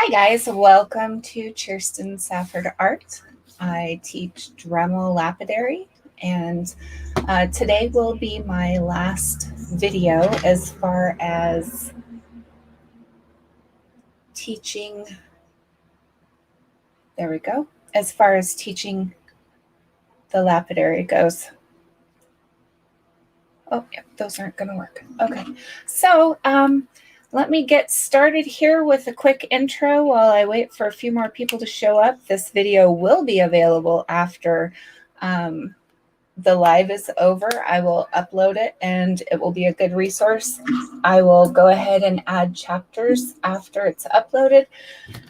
Hi guys, welcome to Kirsten Safford Art. I teach Dremel Lapidary, and today will be my last video as far as teaching. There we go. As far as teaching the lapidary goes. Oh, yeah, those aren't going to work. Okay, so let me get started here with a quick intro while I wait for a few more people to show up. This video will be available after the live is over. I will upload it and it will be a good resource. I will go ahead and add chapters after it's uploaded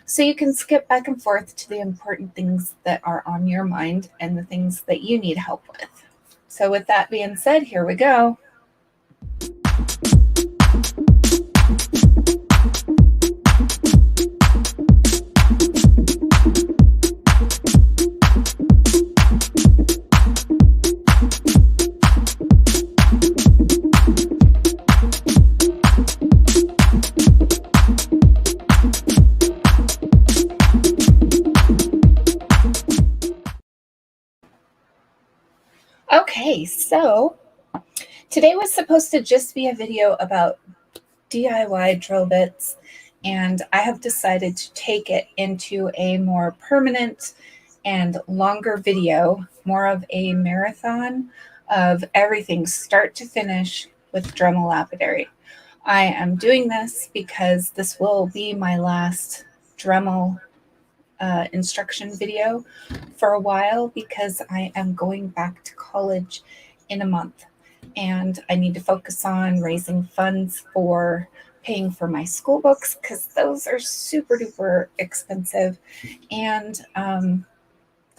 so you can skip back and forth to the important things that are on your mind and the things that you need help with. So with that being said, here we go. Okay, so today was supposed to just be a video about DIY drill bits, and I have decided to take it into a more permanent and longer video, more of a marathon of everything start to finish with Dremel Lapidary. I am doing this because this will be my last Dremel instruction video for a while, because I am going back to college in a month and I need to focus on raising funds for paying for my school books, because those are super duper expensive, and the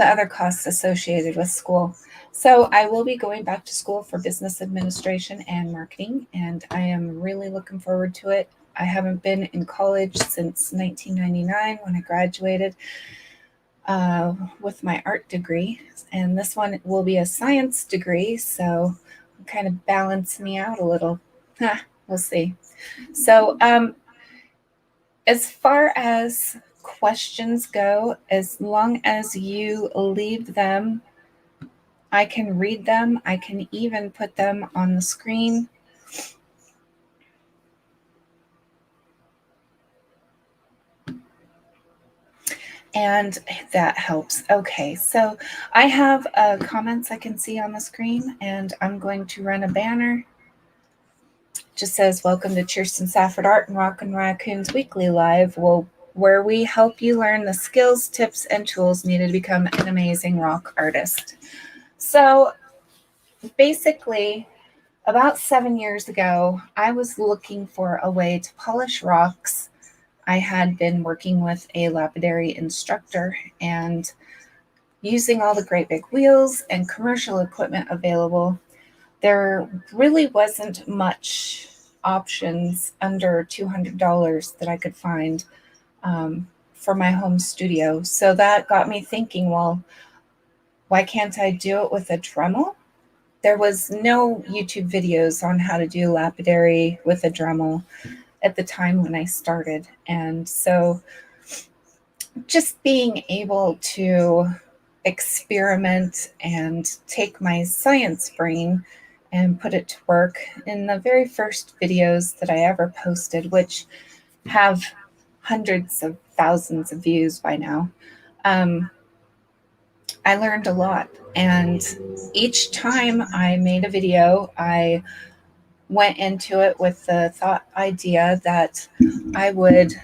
other costs associated with school. So I will be going back to school for business administration and marketing, and I am really looking forward to it. I haven't been in college since 1999 when I graduated with my art degree, and this one will be a science degree, so kind of balance me out a little. We'll see. So as far as questions go, as long as you leave them, I can read them. I can even put them on the screen. And that helps. Okay, so I have comments I can see on the screen, and I'm going to run a banner. It just says, welcome to Kirsten Safford Art and Rockin' Raccoons Weekly Live, where we help you learn the skills, tips, and tools needed to become an amazing rock artist. So basically, about 7 years ago, I was looking for a way to polish rocks. I had been working with a lapidary instructor and using all the great big wheels and commercial equipment available. There really wasn't much options under $200 that I could find for my home studio. So that got me thinking, well, why can't I do it with a Dremel? There was no YouTube videos on how to do lapidary with a Dremel at the time when I started. And so just being able to experiment and take my science brain and put it to work in the very first videos that I ever posted, which have hundreds of thousands of views by now, I learned a lot. And each time I made a video, I went into it with the thought idea that I would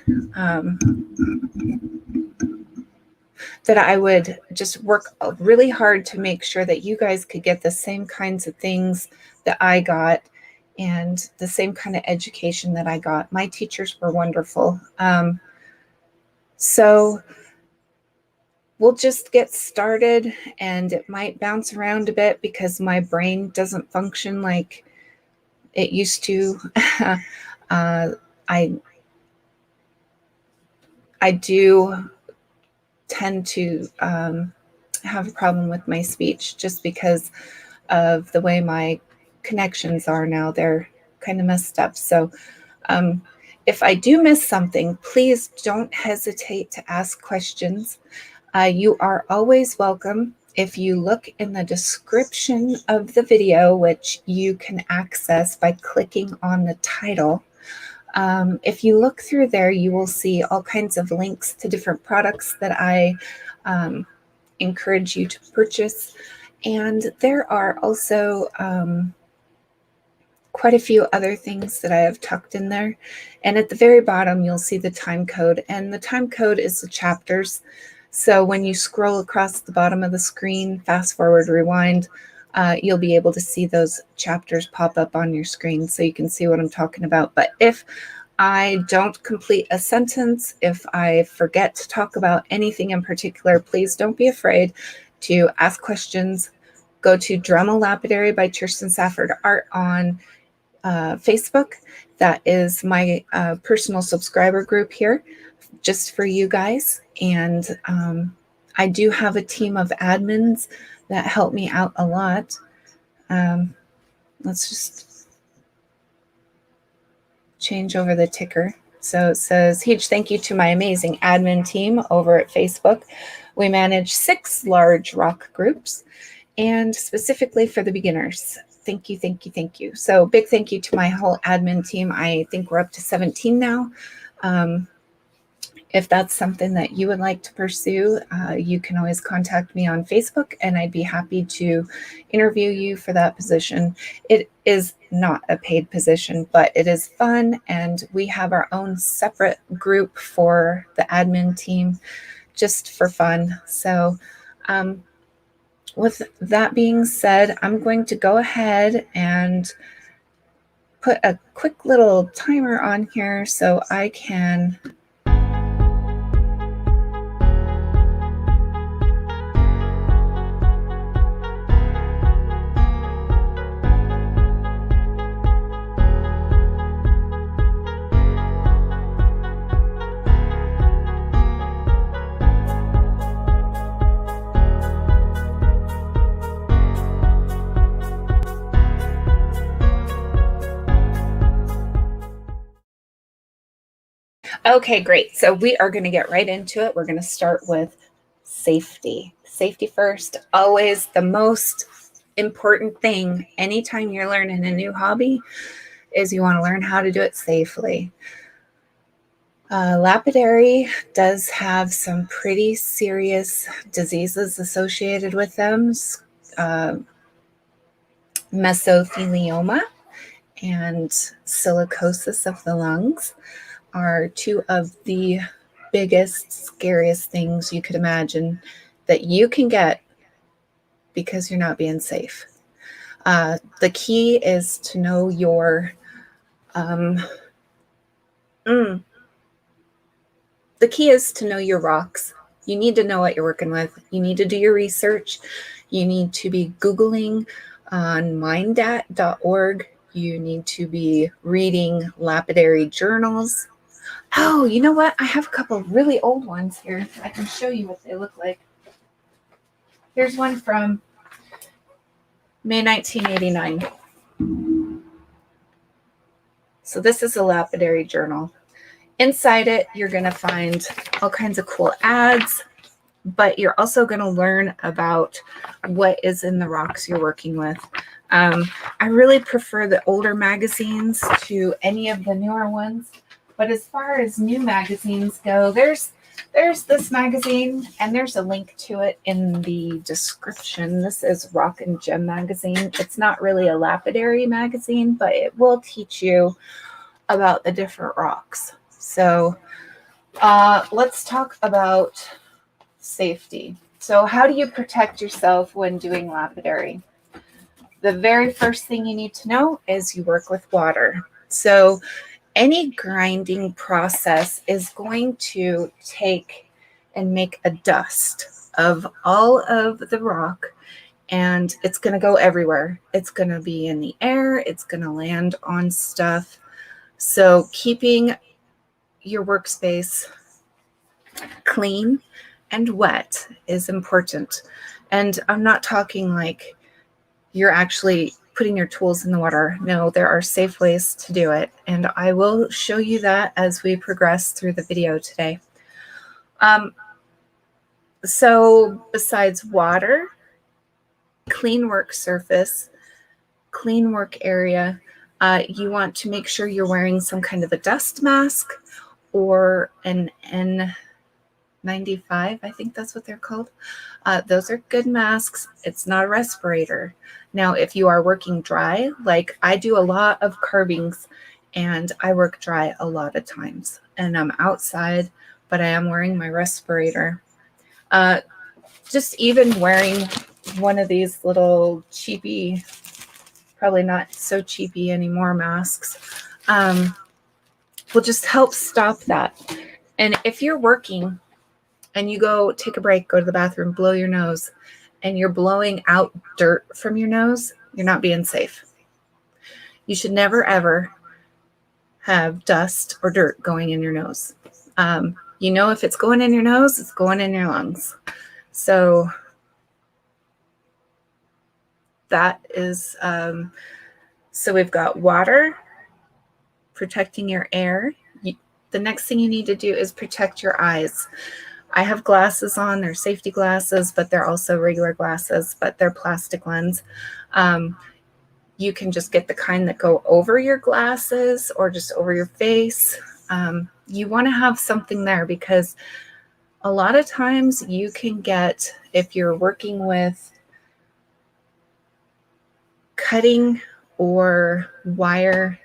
just work really hard to make sure that you guys could get the same kinds of things that I got and the same kind of education that I got. My teachers were wonderful. So we'll just get started, and it might bounce around a bit because my brain doesn't function like it used to. I do tend to have a problem with my speech just because of the way my connections are now. They're kind of messed up. So If I do miss something, please don't hesitate to ask questions. You are always welcome. If you look in the description of the video, which you can access by clicking on the title, if you look through there, you will see all kinds of links to different products that I encourage you to purchase. And there are also quite a few other things that I have tucked in there. And at the very bottom, you'll see the time code. And the time code is the chapters. So when you scroll across the bottom of the screen, fast forward, rewind, you'll be able to see those chapters pop up on your screen so you can see what I'm talking about. But if I don't complete a sentence, if I forget to talk about anything in particular, please don't be afraid to ask questions. Go to Dremel Lapidary by Kirsten Safford Art on Facebook. That is my personal subscriber group here, just for you guys. And I do have a team of admins that help me out a lot. Let's just change over the ticker. So it says, huge thank you to my amazing admin team over at Facebook. We manage 6 large rock groups, and specifically for the beginners. Thank you, thank you, thank you. So big thank you to my whole admin team. I think we're up to 17 now. If that's something that you would like to pursue, you can always contact me on Facebook, and I'd be happy to interview you for that position. It is not a paid position, but it is fun, and we have our own separate group for the admin team just for fun. So with that being said, I'm going to go ahead and put a quick little timer on here so I can Okay, great. So we are going to get right into it. We're going to start with safety. Safety first, always the most important thing anytime you're learning a new hobby is you want to learn how to do it safely. Lapidary does have some pretty serious diseases associated with them. Mesothelioma and silicosis of the lungs are 2 of the biggest, scariest things you could imagine that you can get because you're not being safe. The key is to know your rocks. You need to know what you're working with. You need to do your research. You need to be Googling on mindat.org. You need to be reading lapidary journals. Oh, you know what? I have a couple of really old ones here. I can show you what they look like. Here's one from May 1989. So this is a lapidary journal. Inside it, you're going to find all kinds of cool ads, but you're also going to learn about what is in the rocks you're working with. I really prefer the older magazines to any of the newer ones. But as far as new magazines go, there's this magazine, and there's a link to it in the description. This is Rock and Gem magazine. It's not really a lapidary magazine, but it will teach you about the different rocks. So let's talk about safety. So how do you protect yourself when doing lapidary? The very first thing you need to know is you work with water. So any grinding process is going to take and make a dust of all of the rock, and it's going to go everywhere. It's going to be in the air. It's going to land on stuff. So keeping your workspace clean and wet is important. And I'm not talking like you're actually putting your tools in the water. No, there are safe ways to do it, and I will show you that as we progress through the video today. So besides water, clean work surface, clean work area, you want to make sure you're wearing some kind of a dust mask or an N95, I think that's what they're called. Those are good masks. It's not a respirator. Now, if you are working dry, like I do a lot of carvings and I work dry a lot of times and I'm outside, but I am wearing my respirator. Just even wearing one of these little cheapy, probably not so cheapy anymore, masks will just help stop that. And if you're working and you go take a break, go to the bathroom, blow your nose, and you're blowing out dirt from your nose, you're not being safe. You should never, ever have dust or dirt going in your nose. You know, if it's going in your nose, it's going in your lungs. So that is, so we've got water, protecting your air. The next thing you need to do is protect your eyes. I have glasses on. They're safety glasses, but they're also regular glasses, but they're plastic lens. You can just get the kind that go over your glasses or just over your face. You want to have something there because a lot of times you can get, if you're working with cutting or wire,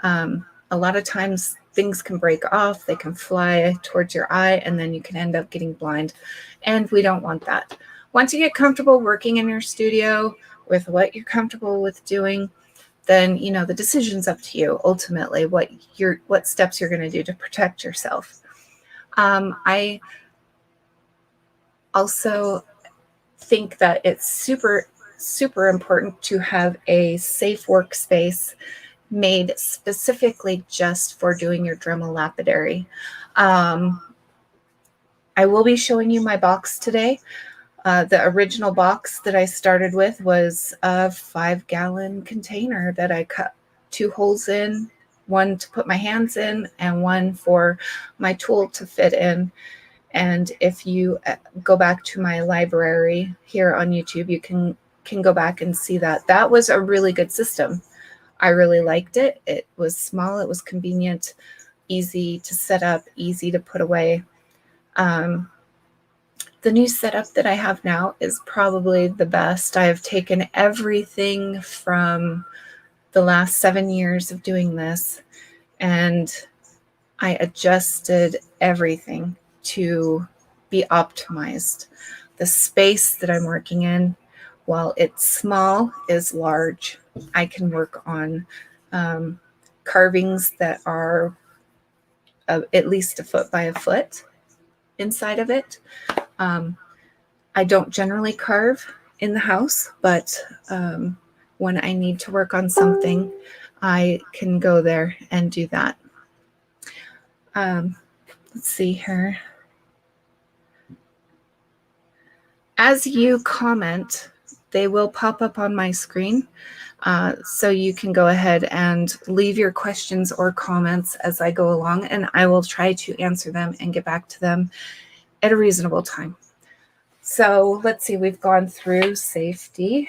a lot of times things can break off, they can fly towards your eye, and then you can end up getting blind. And we don't want that. Once you get comfortable working in your studio with what you're comfortable with doing, then, you know, the decision's up to you ultimately, what steps you're going to do to protect yourself. I also think that it's super, super important to have a safe workspace made specifically just for doing your Dremel lapidary. I will be showing you my box today. The original box that I started with was a 5-gallon container that I cut 2 holes in, one to put my hands in and one for my tool to fit in. And if you go back to my library here on YouTube, you can go back and see that. That was a really good system. I really liked it. It was small, it was convenient, easy to set up, easy to put away. The new setup that I have now is probably the best. I have taken everything from the last 7 years of doing this, and I adjusted everything to be optimized. The space that I'm working in, while it's small, is large. I can work on carvings that are at least 1 foot by 1 foot inside of it. I don't generally carve in the house, but when I need to work on something, I can go there and do that. Let's see here. As you comment, they will pop up on my screen. So you can go ahead and leave your questions or comments as I go along, and I will try to answer them and get back to them at a reasonable time. So let's see, we've gone through safety.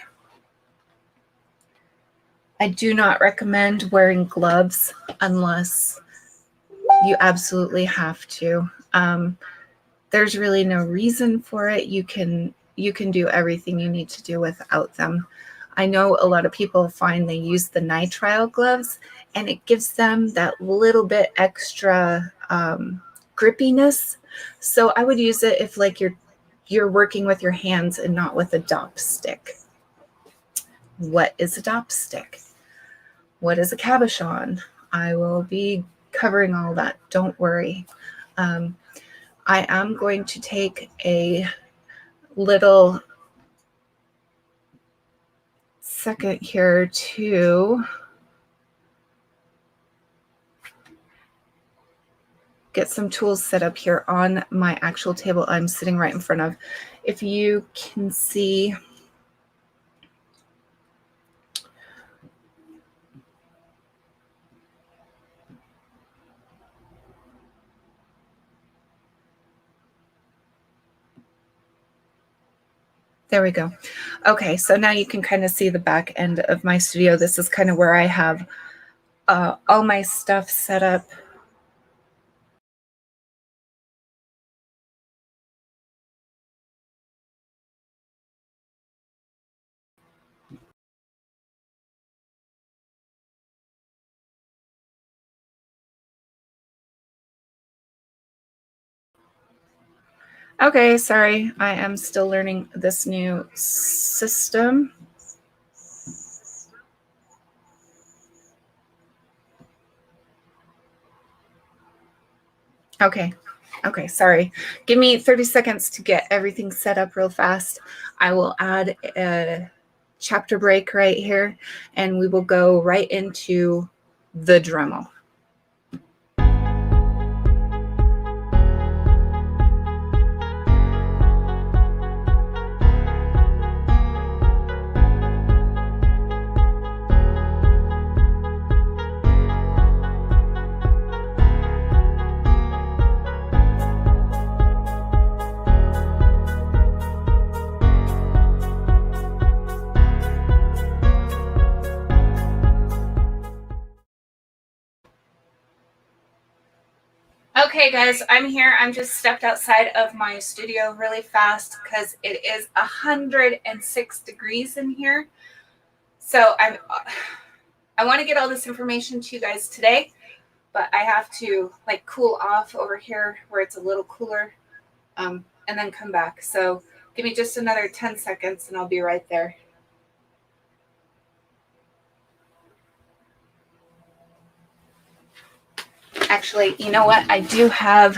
I do not recommend wearing gloves unless you absolutely have to. There's really no reason for it. You can do everything you need to do without them. I know a lot of people find they use the nitrile gloves and it gives them that little bit extra grippiness. So I would use it if like you're working with your hands and not with a dop stick. What is a dop stick? What is a cabochon? I will be covering all that. Don't worry. I am going to take a little second here to get some tools set up here on my actual table I'm sitting right in front of. If you can see, There we go. Okay, so now you can kind of see the back end of my studio. This is kind of where I have all my stuff set up. Okay, sorry, I am still learning this new system. Okay, sorry. Give me 30 seconds to get everything set up real fast. I will add a chapter break right here, and we will go right into the Dremel. Okay, guys, I'm here. I'm just stepped outside of my studio really fast because it is 106 degrees in here. So I want to get all this information to you guys today, but I have to like cool off over here where it's a little cooler, and then come back. So give me just another 10 seconds and I'll be right there. Actually, you know what? I do have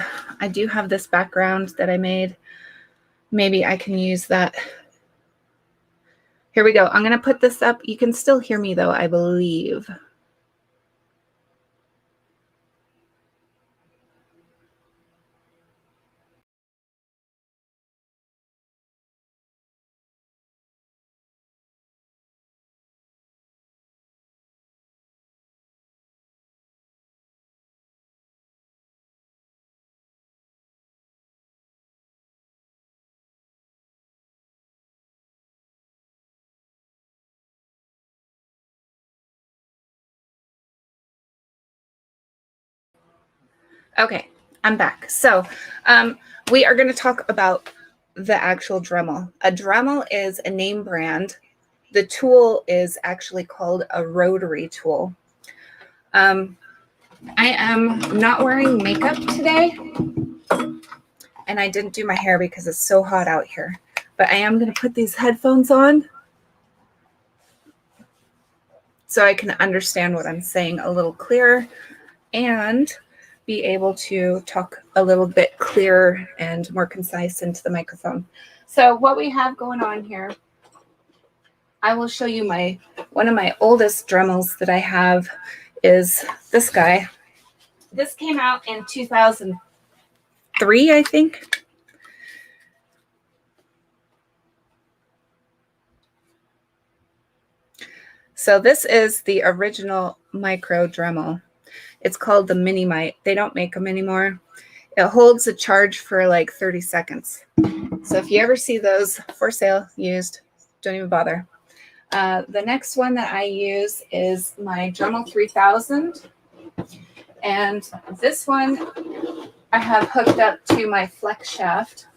this background that I made. Maybe I can use that. Here we go. I'm going to put this up. You can still hear me though, I believe. Okay, I'm back. So we are going to talk about the actual Dremel. A Dremel is a name brand. The tool is actually called a rotary tool. I am not wearing makeup today, and I didn't do my hair because it's so hot out here. But I am going to put these headphones on so I can understand what I'm saying a little clearer and be able to talk a little bit clearer and more concise into the microphone. So what we have going on here, I will show you one of my oldest Dremels that I have is this guy. This came out in 2003, I think. So this is the original micro Dremel. It's called the Mini Mite. They don't make them anymore. It holds a charge for like 30 seconds. So if you ever see those for sale, used, don't even bother. The next one that I use is my Dremel 3000. And this one I have hooked up to my flex shaft.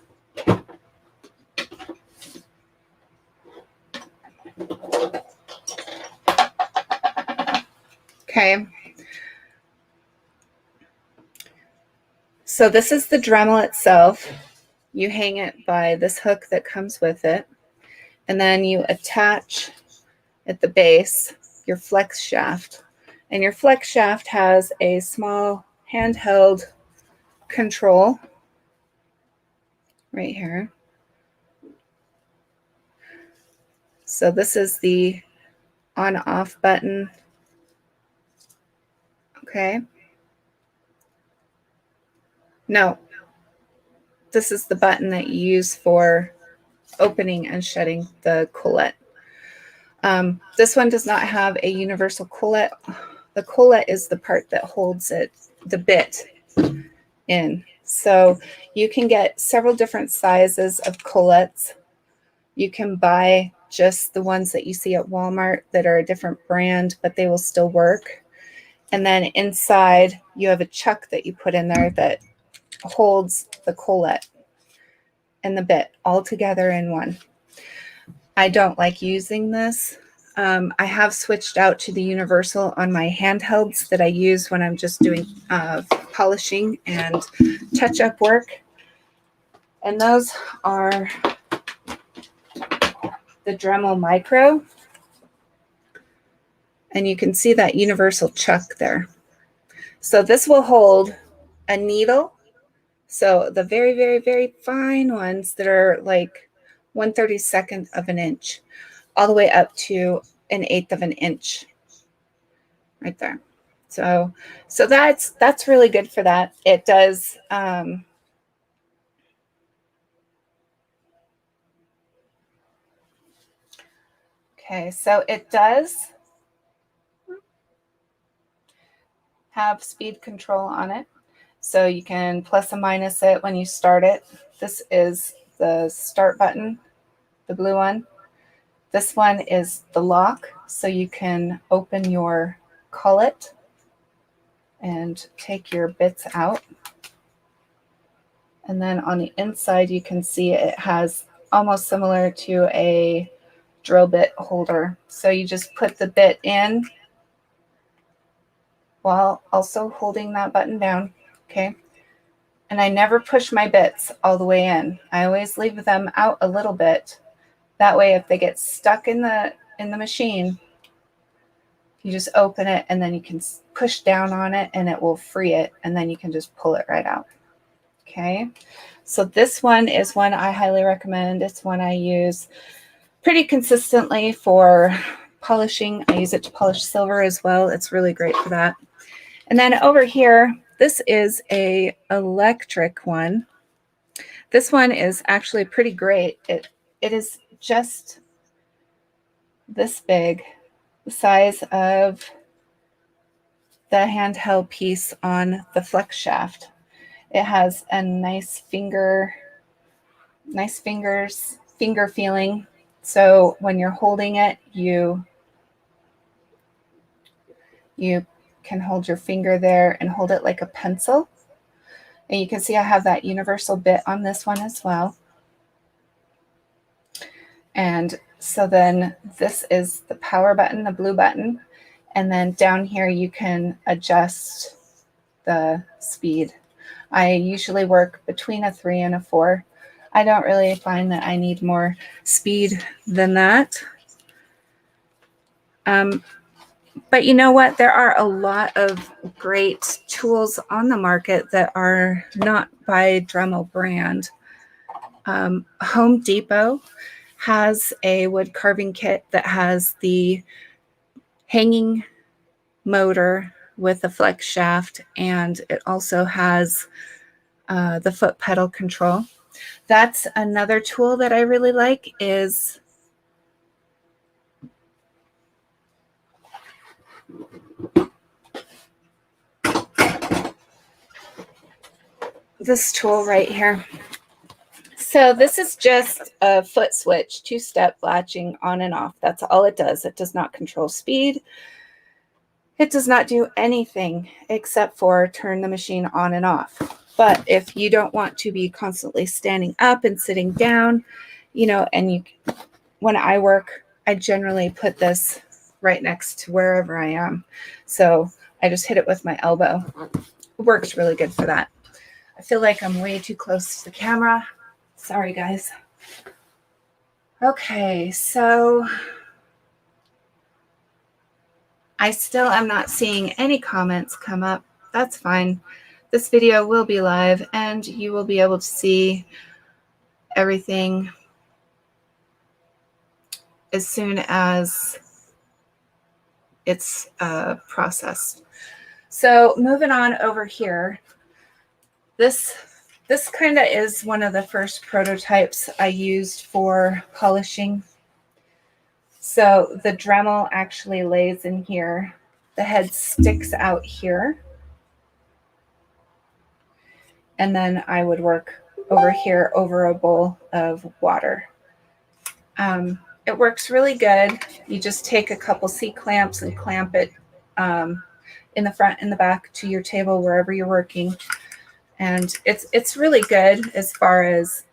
Okay. So this is the Dremel itself. You hang it by this hook that comes with it. And then you attach at the base your flex shaft. And your flex shaft has a small handheld control right here. So this is the on-off button. Okay. No, this is the button that you use for opening and shutting the collet. This one does not have a universal collet. The collet is the part that holds it, the bit in. So you can get several different sizes of collets. You can buy just the ones that you see at Walmart that are a different brand, but they will still work. And then inside you have a chuck that you put in there that holds the collet and the bit all together in one. I don't like using this. I have switched out to the universal on my handhelds that I use when I'm just doing polishing and touch-up work. And those are the Dremel Micro. And you can see that universal chuck there. So this will hold a needle. So the very, very, very fine ones that are like 1/32 of an inch, all the way up to 1/8 of an inch right there. So that's really good for that. It does okay, so it does have speed control on it. So you can plus and minus it when you start it. This is the start button, the blue one. This one is the lock, so you can open your collet and take your bits out. And then on the inside, you can see it has almost similar to a drill bit holder. So you just put the bit in while also holding that button down, okay? And I never push my bits all the way in. I always leave them out a little bit. That way, if they get stuck in the machine, you just open it and then you can push down on it and it will free it, and then you can just pull it right out. Okay, so this one is one I highly recommend. It's one I use pretty consistently for polishing. I use it to polish silver as well. It's really great for that. And then over here, this is a electric one. This one is actually pretty great. It is just this big, the size of the handheld piece on the flex shaft. It has a nice finger feeling. So when you're holding it, you can hold your finger there and hold it like a pencil. And you can see I have that universal bit on this one as well. And so then this is the power button, the blue button. And then down here you can adjust the speed. I usually work between a 3 and a 4. I don't really find that I need more speed than that. But you know what? There are a lot of great tools on the market that are not by Dremel brand. Home Depot has a wood carving kit that has the hanging motor with a flex shaft, and it also has the foot pedal control. That's another tool that I really like is this tool right here. So this is just a foot switch, 2-step latching on and off. That's all it does. It does not control speed. It does not do anything except for turn the machine on and off. But if you don't want to be constantly standing up and sitting down, you know, and when I work, I generally put this right next to wherever I am. So I just hit it with my elbow. It works really good for that. I feel like I'm way too close to the camera. Sorry, guys. Okay, so I still am not seeing any comments come up. That's fine. This video will be live and you will be able to see everything as soon as it's processed. So moving on over here, this kind of is one of the first prototypes I used for polishing. So the Dremel actually lays in here. The head sticks out here. And then I would work over here over a bowl of water. It works really good. You just take a couple C-clamps and clamp it in the front and the back to your table wherever you're working. And it's really good as far as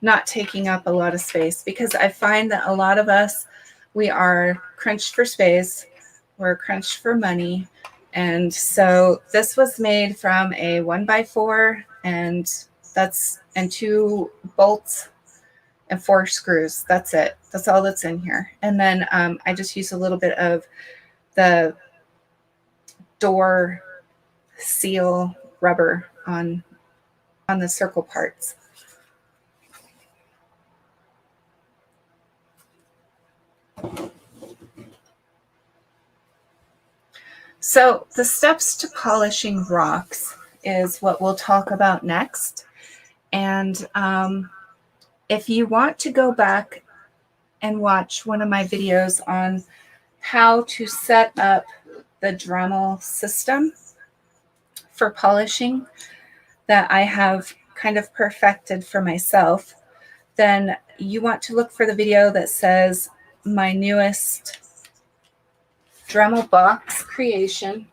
not taking up a lot of space, because I find that a lot of us, we are crunched for space, we're crunched for money. And so this was made from a 1x4 and 2 bolts and 4 screws. That's it. That's all that's in here. And then I just use a little bit of the door seal rubber on the circle parts. So the steps to polishing rocks is what we'll talk about next. And if you want to go back and watch one of my videos on how to set up the Dremel system for polishing that I have kind of perfected for myself, then you want to look for the video that says my newest Dremel box creation.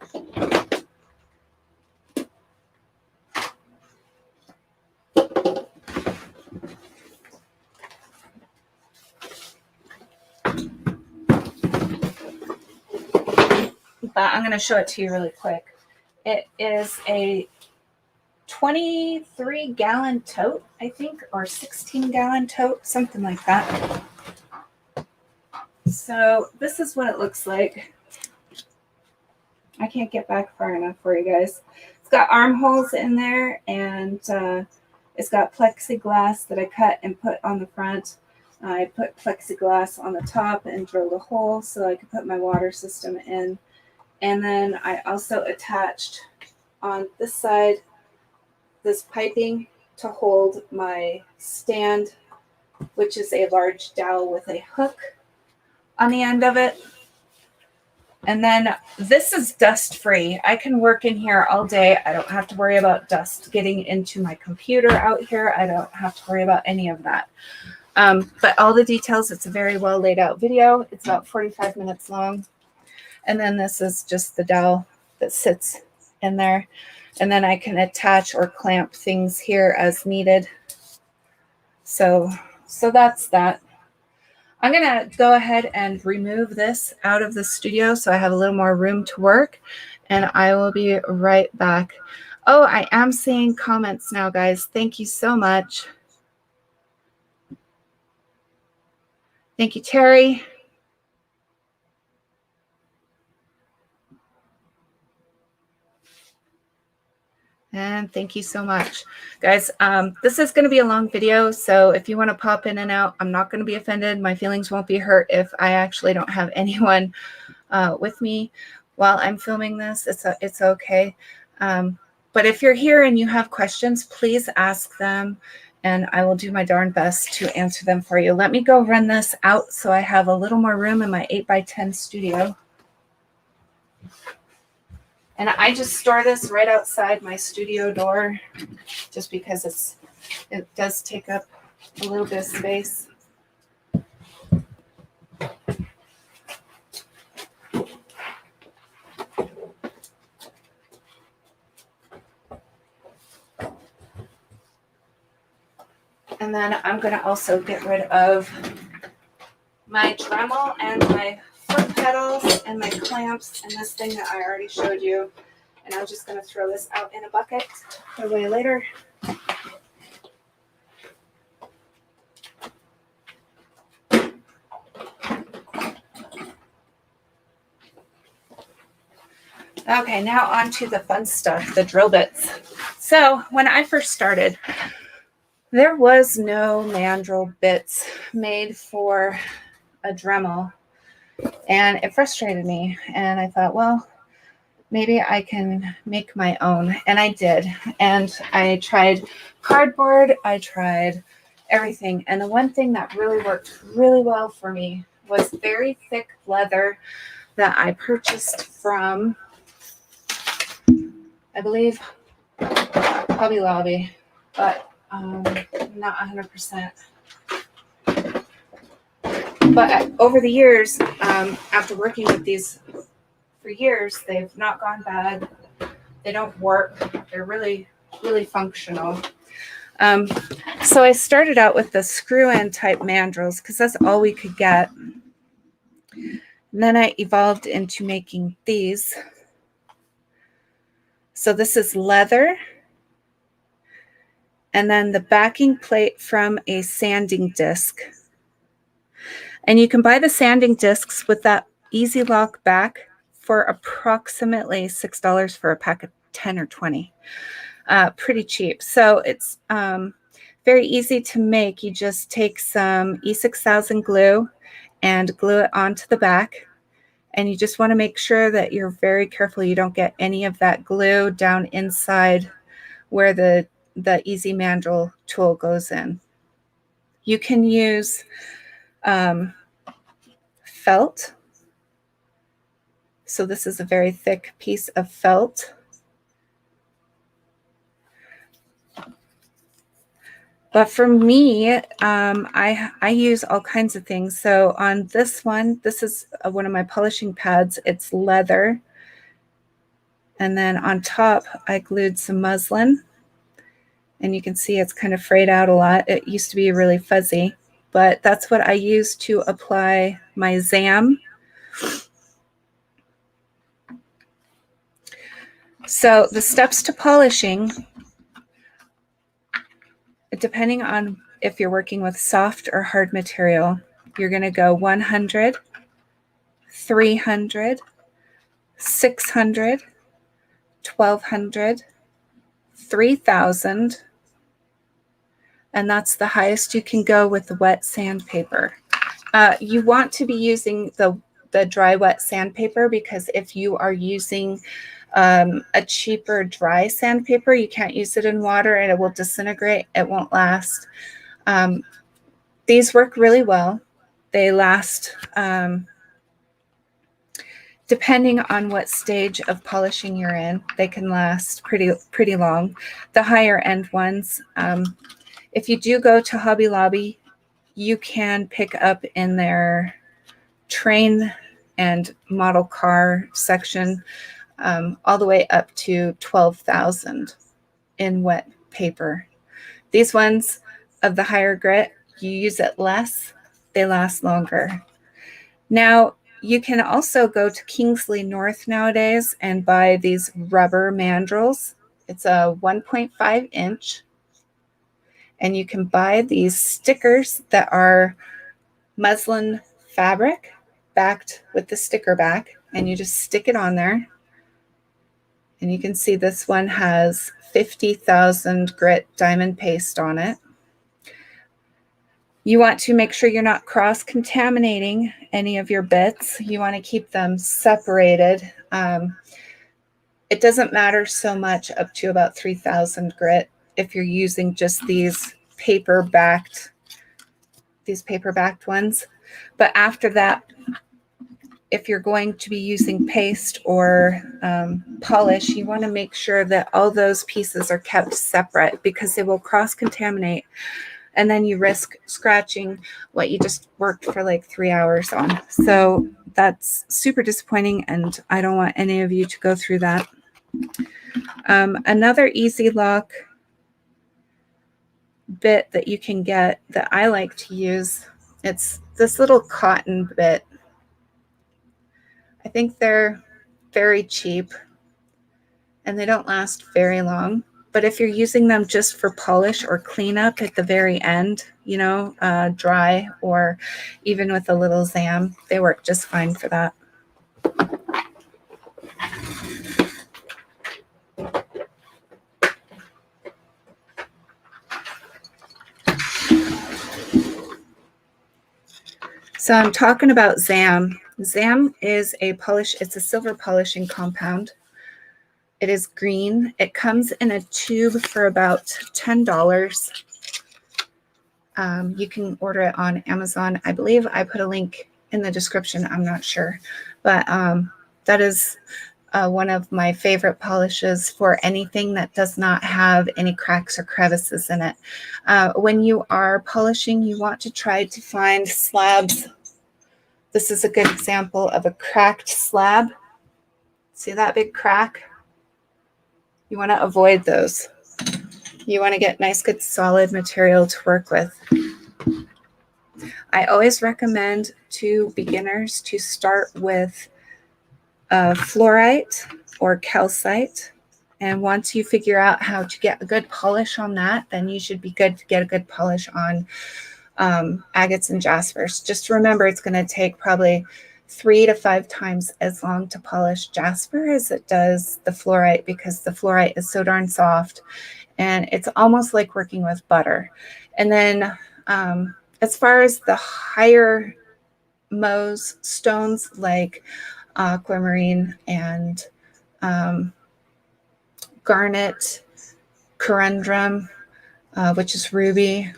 But I'm going to show it to you really quick. It is a 23-gallon tote, I think, or 16-gallon tote, something like that. So this is what it looks like. I can't get back far enough for you guys. It's got armholes in there, and it's got plexiglass that I cut and put on the front. I put plexiglass on the top and drilled a hole so I could put my water system in. And then I also attached on this side this piping to hold my stand, which is a large dowel with a hook on the end of it. And then this is dust free. I can work in here all day. I don't have to worry about dust getting into my computer out here. I don't have to worry about any of that. But all the details, it's a very well laid out video. It's about 45 minutes long. And then this is just the dowel that sits in there. And then I can attach or clamp things here as needed. So that's that. I'm going to go ahead and remove this out of the studio so I have a little more room to work. And I will be right back. Oh, I am seeing comments now, guys. Thank you so much. Thank you, Terry. And thank you so much, guys. This is going to be a long video, so if you want to pop in and out, I'm not going to be offended. My feelings won't be hurt if I actually don't have anyone with me while I'm filming this. It's okay. But if you're here and you have questions, please ask them, and I will do my darn best to answer them for you. Let me go run this out so I have a little more room in my 8x10 studio. And I just store this right outside my studio door just because it does take up a little bit of space. And then I'm going to also get rid of my Dremel and my foot pedals and my clamps and this thing that I already showed you. And I'm just going to throw this out in a bucket for way later. Okay, now on to the fun stuff, the drill bits. So when I first started, there was no mandrel bits made for a Dremel, and it frustrated me. And I thought, well, maybe I can make my own. And I did. And I tried cardboard. I tried everything. And the one thing that really worked really well for me was very thick leather that I purchased from, I believe, Hobby Lobby, but not 100%. But over the years, after working with these for years, they've not gone bad. They don't warp. They're really, really functional. So I started out with the screw-in type mandrels because that's all we could get. And then I evolved into making these. So this is leather. And then the backing plate from a sanding disc. And you can buy the sanding discs with that easy lock back for approximately $6 for a pack of 10 or 20. Pretty cheap. So it's very easy to make. You just take some E6000 glue and glue it onto the back. And you just want to make sure that you're very careful you don't get any of that glue down inside where the easy mandrel tool goes in. You can use felt. So this is a very thick piece of felt. But for me, I use all kinds of things. So on this one, this is one of my polishing pads. It's leather. And then on top, I glued some muslin. And you can see it's kind of frayed out a lot. It used to be really fuzzy. But that's what I use to apply my ZAM. So the steps to polishing, depending on if you're working with soft or hard material, you're going to go 100, 300, 600, 1200, 3000, and that's the highest you can go with the wet sandpaper. You want to be using the dry wet sandpaper because if you are using a cheaper dry sandpaper, you can't use it in water and it will disintegrate. It won't last. These work really well. They last depending on what stage of polishing you're in. They can last pretty long. The higher end ones, if you do go to Hobby Lobby, you can pick up in their train and model car section all the way up to 12,000 in wet paper. These ones of the higher grit, you use it less, they last longer. Now, you can also go to Kingsley North nowadays and buy these rubber mandrels. It's a 1.5 inch. And you can buy these stickers that are muslin fabric backed with the sticker back. And you just stick it on there. And you can see this one has 50,000 grit diamond paste on it. You want to make sure you're not cross-contaminating any of your bits. You want to keep them separated. It doesn't matter so much up to about 3,000 grit if you're using just these paper-backed ones. But after that, if you're going to be using paste or polish, you want to make sure that all those pieces are kept separate because they will cross-contaminate. And then you risk scratching what you just worked for like 3 hours on. So that's super disappointing, and I don't want any of you to go through that. Another easy lock bit that you can get that I like to use, it's this little cotton bit. I think they're very cheap and they don't last very long. But if you're using them just for polish or cleanup at the very end, you know, dry or even with a little ZAM, they work just fine for that. So I'm talking about ZAM. ZAM is a polish, it's a silver polishing compound. It is green. It comes in a tube for about $10. You can order it on Amazon. I believe I put a link in the description. I'm not sure. But that is one of my favorite polishes for anything that does not have any cracks or crevices in it. When you are polishing, you want to try to find slabs This is a good example of a cracked slab. See that big crack? You want to avoid those. You want to get nice, good, solid material to work with. I always recommend to beginners to start with fluorite or calcite. And once you figure out how to get a good polish on that, then you should be good to get a good polish on agates and jaspers. Just remember, it's going to take probably 3 to 5 times as long to polish jasper as it does the fluorite, because the fluorite is so darn soft and it's almost like working with butter. And then as far as the higher Mohs stones like aquamarine and garnet, corundum, which is ruby,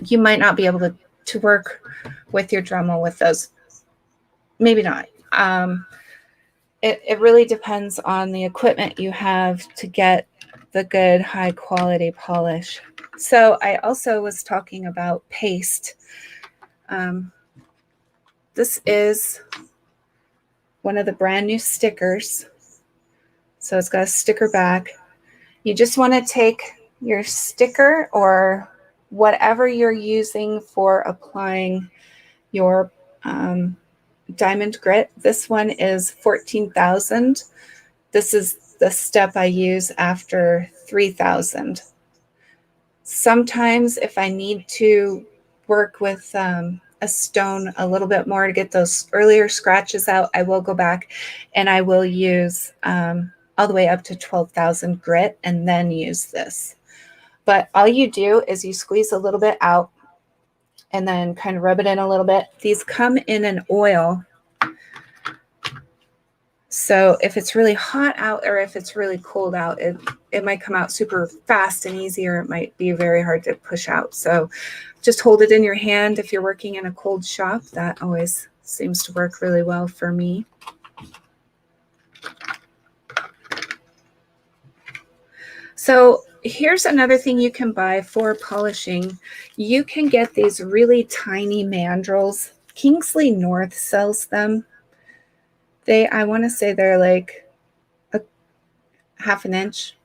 you might not be able to work with your Dremel with those. Maybe not. It really depends on the equipment you have to get the good high quality polish. So I also was talking about paste. This is one of the brand new stickers. So it's got a sticker back. You just want to take your sticker or whatever you're using for applying your diamond grit. This one is 14,000. This is the step I use after 3,000. Sometimes if I need to work with a stone a little bit more to get those earlier scratches out, I will go back and I will use all the way up to 12,000 grit and then use this. But all you do is you squeeze a little bit out and then kind of rub it in a little bit. These come in an oil. So if it's really hot out or if it's really cold out, it might come out super fast and easy, or it might be very hard to push out. So just hold it in your hand if you're working in a cold shop. That always seems to work really well for me. So here's another thing you can buy for polishing. You can get these really tiny mandrels. Kingsley North sells them. I want to say they're like a half an inch.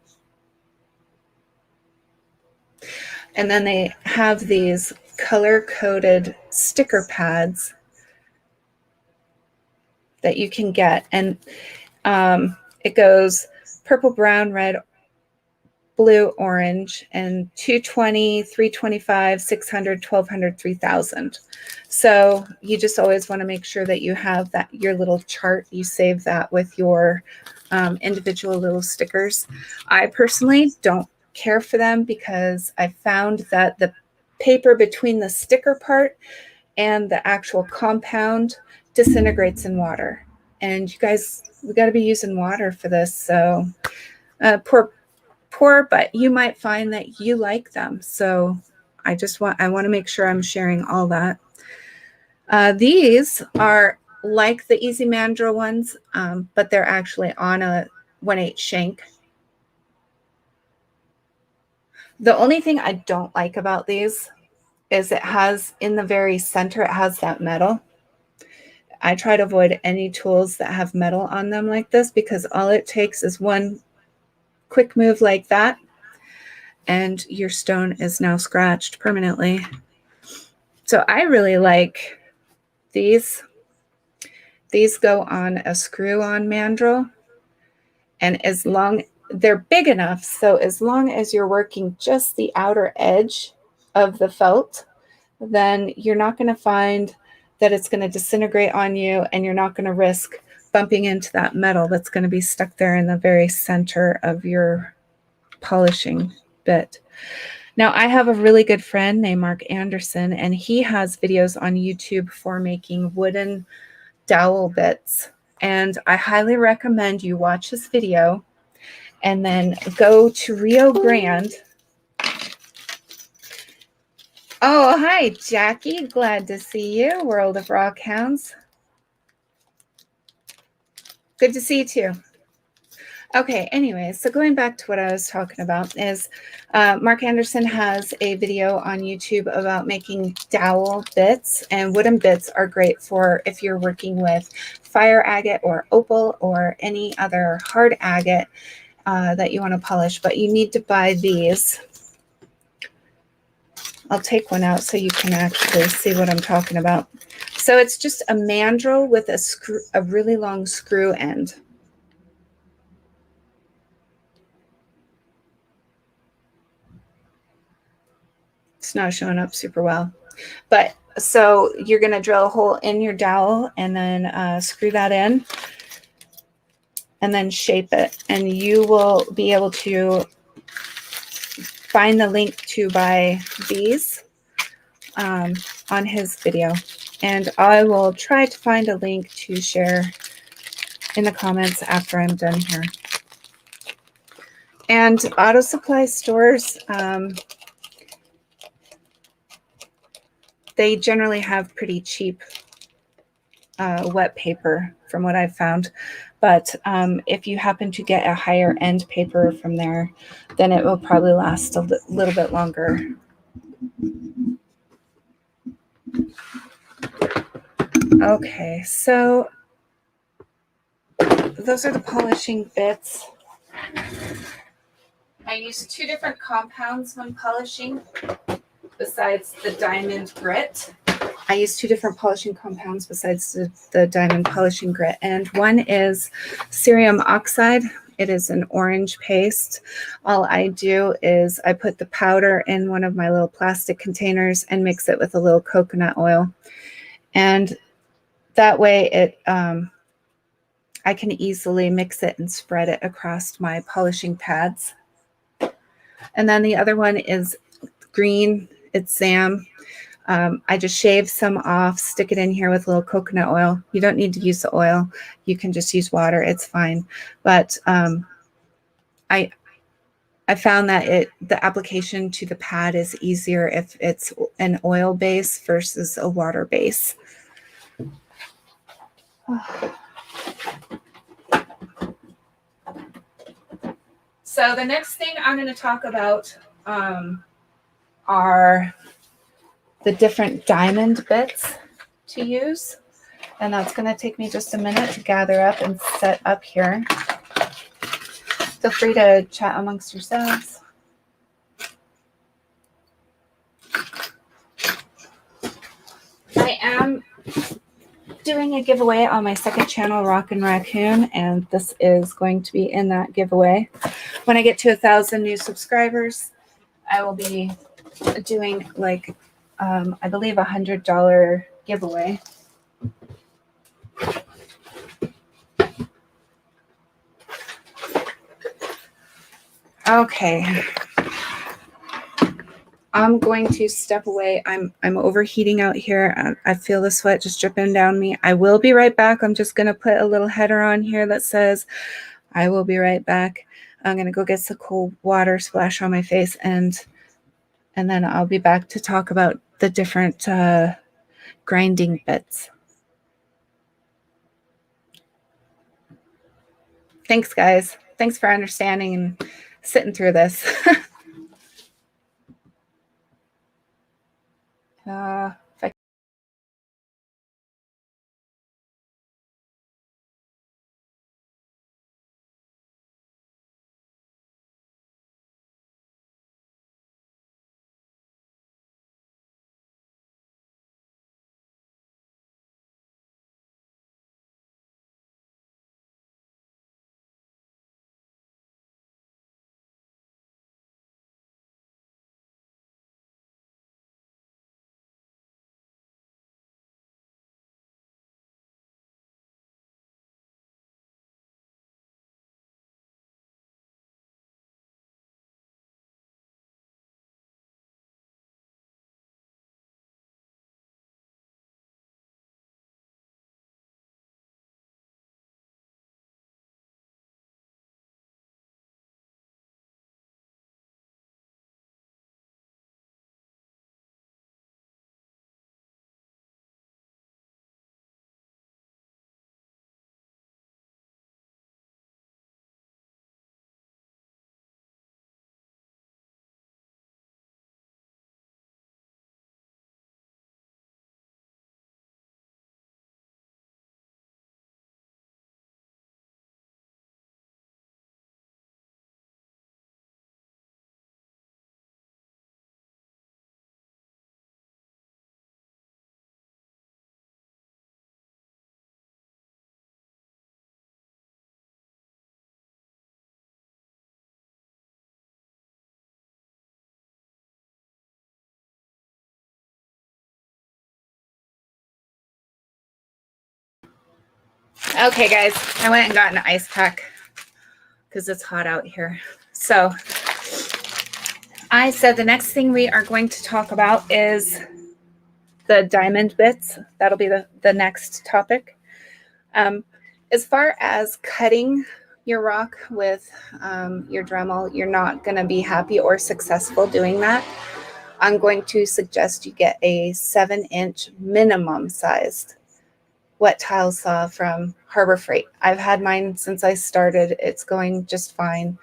And then they have these color-coded sticker pads that you can get. And it goes purple, brown, red, blue, orange, and 220, 325, 600, 1200, 3000. So you just always want to make sure that you have that your little chart. You save that with your individual little stickers. I personally don't care for them because I found that the paper between the sticker part and the actual compound disintegrates in water. And you guys, we got to be using water for this. So poor, but you might find that you like them. So I want to make sure I'm sharing all that. These are like the Easy Mandrel ones, but they're actually on a 1/8 shank. The only thing I don't like about these is it has in the very center, it has that metal. I try to avoid any tools that have metal on them like this, because all it takes is one quick move like that and your stone is now scratched permanently. So I really like these. These go on a screw-on mandrel, and they're big enough, so as long as you're working just the outer edge of the felt, then you're not going to find that it's going to disintegrate on you, and you're not going to risk bumping into that metal that's going to be stuck there in the very center of your polishing bit. Now, I have a really good friend named Mark Anderson, and he has videos on YouTube for making wooden dowel bits. And I highly recommend you watch this video and then go to Rio Grande. Oh, hi, Jackie. Glad to see you, World of Rockhounds. Good to see you too. Okay, anyways, so going back to what I was talking about is Mark Anderson has a video on YouTube about making dowel bits, and wooden bits are great for if you're working with fire agate or opal or any other hard agate that you want to polish, but you need to buy these. I'll take one out so you can actually see what I'm talking about. So it's just a mandrel with a really long screw end. It's not showing up super well. But so you're going to drill a hole in your dowel and then screw that in and then shape it. And you will be able to find the link to buy these on his video. And I will try to find a link to share in the comments after I'm done here. And auto supply stores, they generally have pretty cheap wet paper from what I've found. But if you happen to get a higher end paper from there, then it will probably last a little bit longer. Okay, so those are the polishing bits. I use 2 different compounds when polishing besides the diamond grit. I use 2 different polishing compounds besides the diamond polishing grit. And one is cerium oxide. It is an orange paste. All I do is I put the powder in one of my little plastic containers and mix it with a little coconut oil. And that way I can easily mix it and spread it across my polishing pads. And then the other one is green. It's SAM. I just shave some off, stick it in here with a little coconut oil. You don't need to use the oil. You can just use water. It's fine. But I found that the application to the pad is easier if it's an oil base versus a water base. So the next thing I'm going to talk about are the different diamond bits to use. And that's going to take me just a minute to gather up and set up here. Feel free to chat amongst yourselves. I am doing a giveaway on my second channel, Rockin' Raccoon, and this is going to be in that giveaway. When I get to 1,000 new subscribers, I will be doing like, I believe $100 giveaway. Okay. I'm going to step away. I'm overheating out here. I feel the sweat just dripping down me. I will be right back. I'm just going to put a little header on here that says, I will be right back. I'm going to go get some cold water, splash on my face, and then I'll be back to talk about the different grinding bits. Thanks, guys. Thanks for understanding and sitting through this. Okay, guys, I went and got an ice pack because it's hot out here. So I said the next thing we are going to talk about is the diamond bits. That'll be the next topic. As far as cutting your rock with your Dremel, you're not going to be happy or successful doing that. I'm going to suggest you get a 7-inch minimum sized wet tile saw from Harbor Freight. I've had mine since I started. It's going just fine.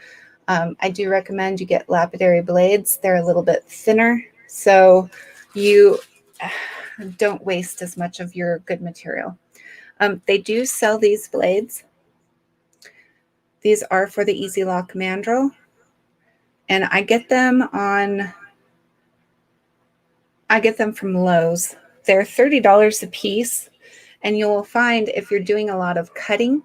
I do recommend you get lapidary blades. They're a little bit thinner, so you don't waste as much of your good material. They do sell these blades. These are for the Easy Lock mandrel, and I get them from Lowe's. They're $30 a piece, and you'll find if you're doing a lot of cutting,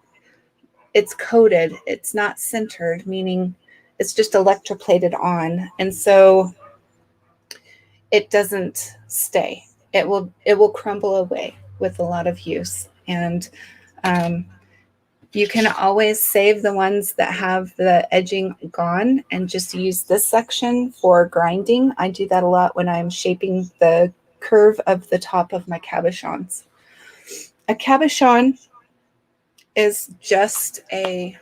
it's coated. It's not centered, meaning it's just electroplated on, and so it doesn't stay. It will crumble away with a lot of use, and you can always save the ones that have the edging gone and just use this section for grinding. I do that a lot when I'm shaping the curve of the top of my cabochons. A cabochon is just a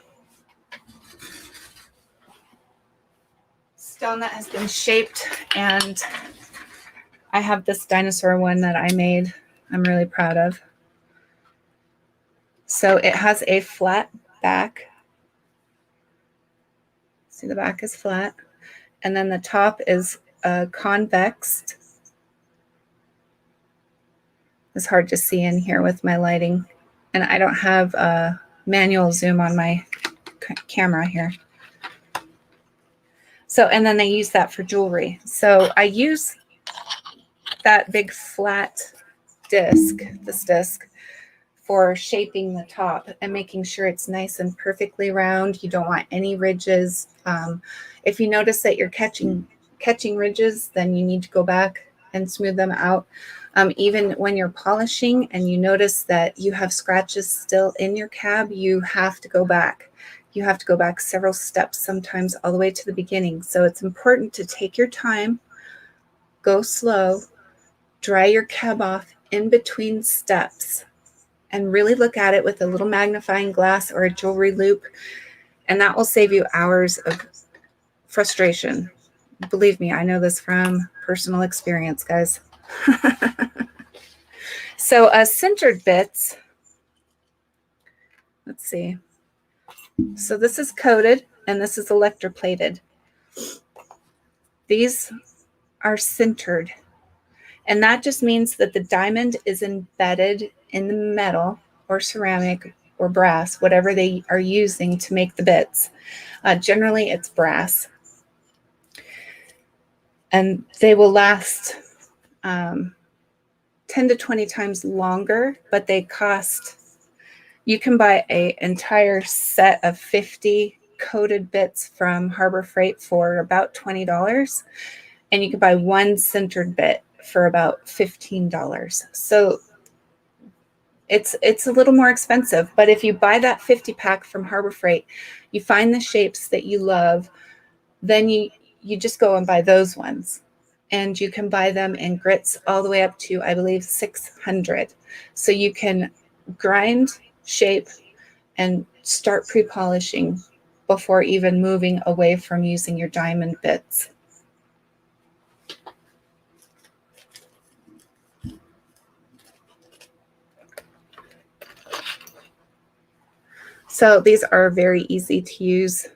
stone that has been shaped, and I have this dinosaur one that I made. I'm really proud of. So it has a flat back. See, the back is flat. And then the top is convexed. It's hard to see in here with my lighting. And I don't have a manual zoom on my camera here. So, and then they use that for jewelry. So I use that big flat disc, this disc, for shaping the top and making sure it's nice and perfectly round. You don't want any ridges. If you notice that you're catching ridges, then you need to go back and smooth them out. Even when you're polishing and you notice that you have scratches still in your cab, you have to go back. You have to go back several steps, sometimes all the way to the beginning. So it's important to take your time, go slow, dry your cab off in between steps, and really look at it with a little magnifying glass or a jewelry loop, and that will save you hours of frustration. Believe me, I know this from personal experience, guys. So centered bits, let's see. So this is coated and this is electroplated. These are centered, and that just means that the diamond is embedded in the metal or ceramic or brass, whatever they are using to make the bits. Generally, it's brass. And they will last 10 to 20 times longer, but they cost, you can buy an entire set of 50 coated bits from Harbor Freight for about $20, and you can buy one centered bit for about $15. So it's a little more expensive, but if you buy that 50 pack from Harbor Freight, you find the shapes that you love, then you just go and buy those ones. And you can buy them in grits all the way up to, I believe, 600. So you can grind, shape, and start pre-polishing before even moving away from using your diamond bits. So these are very easy to use.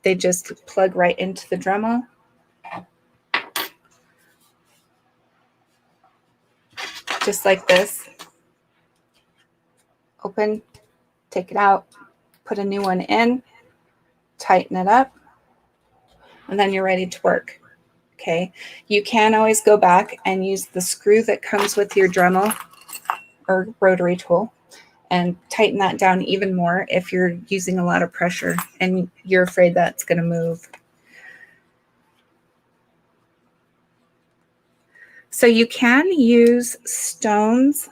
They just plug right into the Dremel. Just like this. Open, take it out, put a new one in, tighten it up, and then you're ready to work. Okay, you can always go back and use the screw that comes with your Dremel or rotary tool and tighten that down even more if you're using a lot of pressure and you're afraid that's going to move. So you can use stones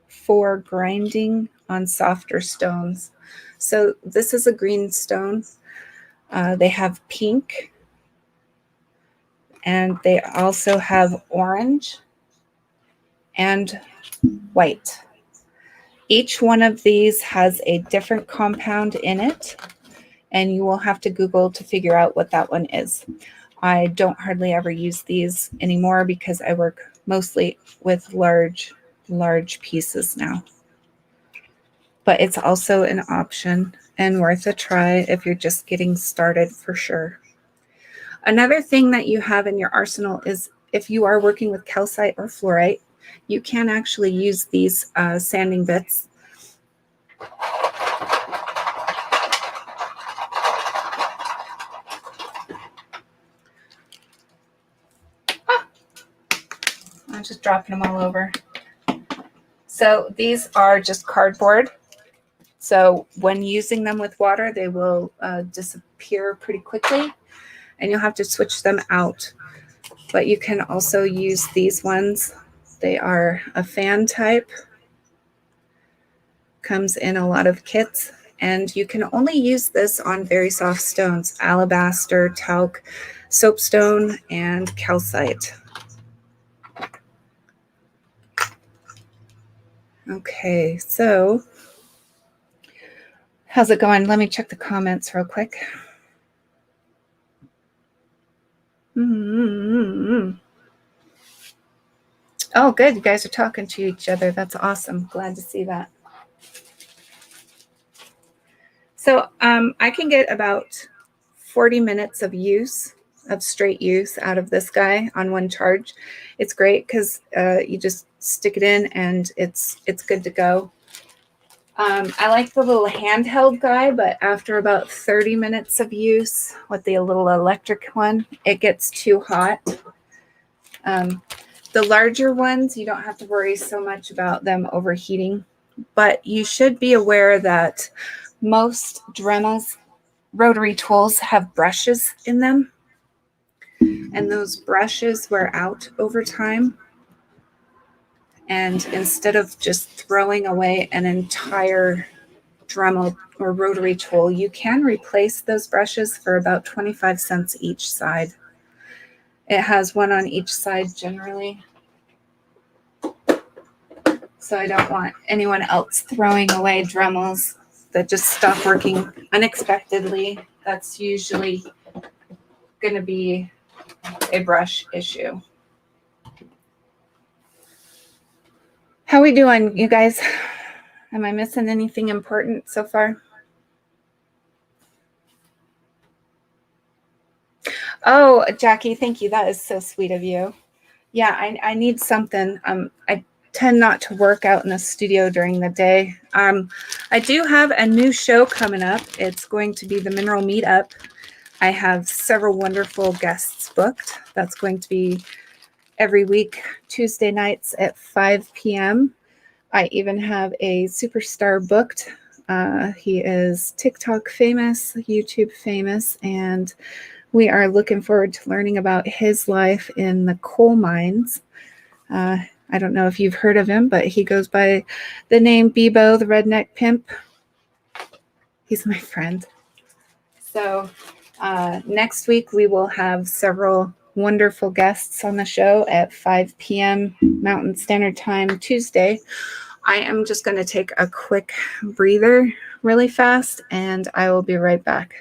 for grinding on softer stones. So this is a green stone. They have pink, and they also have orange and white. Each one of these has a different compound in it, and you will have to Google to figure out what that one is. I don't hardly ever use these anymore because I work mostly with large pieces now. But it's also an option and worth a try if you're just getting started, for sure. Another thing that you have in your arsenal is if you are working with calcite or fluorite, you can actually use these sanding bits. I'm just dropping them all over. So these are just cardboard. So when using them with water, they will disappear pretty quickly, and you'll have to switch them out. But you can also use these ones. They are a fan type. Comes in a lot of kits, and you can only use this on very soft stones: alabaster, talc, soapstone, and calcite. Okay, so how's it going? Let me check the comments real quick. Oh, good. You guys are talking to each other. That's awesome. Glad to see that. So I can get about 40 minutes of straight use out of this guy on one charge. It's great because you just stick it in and it's good to go. I like the little handheld guy, but after about 30 minutes of use with the little electric one, it gets too hot. The larger ones, you don't have to worry so much about them overheating, but you should be aware that most Dremel's rotary tools have brushes in them, and those brushes wear out over time. And instead of just throwing away an entire Dremel or rotary tool, you can replace those brushes for about 25 cents each side. It has one on each side generally. So I don't want anyone else throwing away Dremels that just stop working unexpectedly. That's usually going to be a brush issue. How we doing, you guys? Am I missing anything important so far? Oh, Jackie, thank you. That is so sweet of you. Yeah, I need something. I tend not to work out in the studio during the day. I do have a new show coming up. It's going to be the Mineral Meetup. I have several wonderful guests booked. That's going to be every week, Tuesday nights at 5 p.m. I even have a superstar booked. He is TikTok famous, YouTube famous, and we are looking forward to learning about his life in the coal mines. I don't know if you've heard of him, but he goes by the name Bebo, the Redneck Pimp. He's my friend. So next week we will have several wonderful guests on the show at 5 p.m. Mountain Standard Time Tuesday. I am just going to take a quick breather really fast, and I will be right back.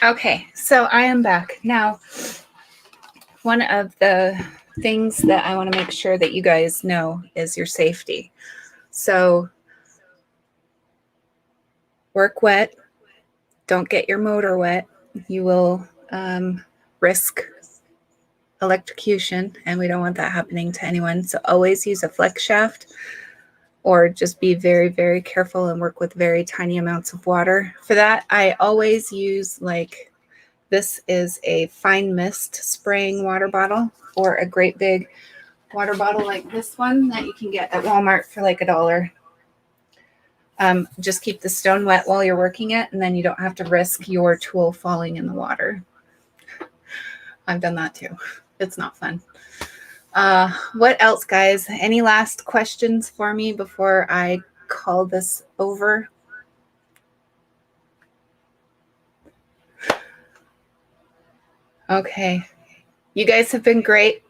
Okay, so I am back. Now, one of the things that I want to make sure that you guys know is your safety. So work wet. Don't get your motor wet. You will risk electrocution, and we don't want that happening to anyone. So always use a flex shaft, or just be very, very careful and work with very tiny amounts of water. For that, I always use, like, this is a fine mist spraying water bottle, or a great big water bottle like this one that you can get at Walmart for like $1. Just keep the stone wet while you're working it, and then you don't have to risk your tool falling in the water. I've done that too. It's not fun. What else, guys? Any last questions for me before I call this over? Okay. You guys have been great.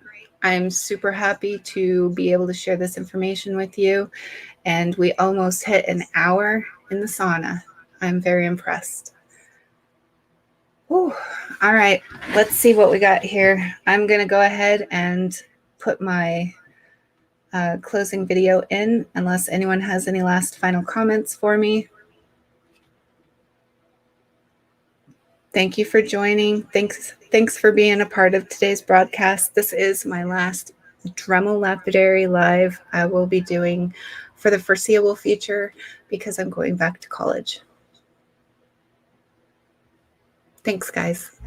I'm super happy to be able to share this information with you. And we almost hit an hour in the sauna. I'm very impressed. Ooh, all right, let's see what we got here. I'm going to go ahead and put my closing video in, unless anyone has any last final comments for me. Thank you for joining. Thanks for being a part of today's broadcast. This is my last Dremel Lapidary live I will be doing for the foreseeable future, because I'm going back to college. Thanks, guys.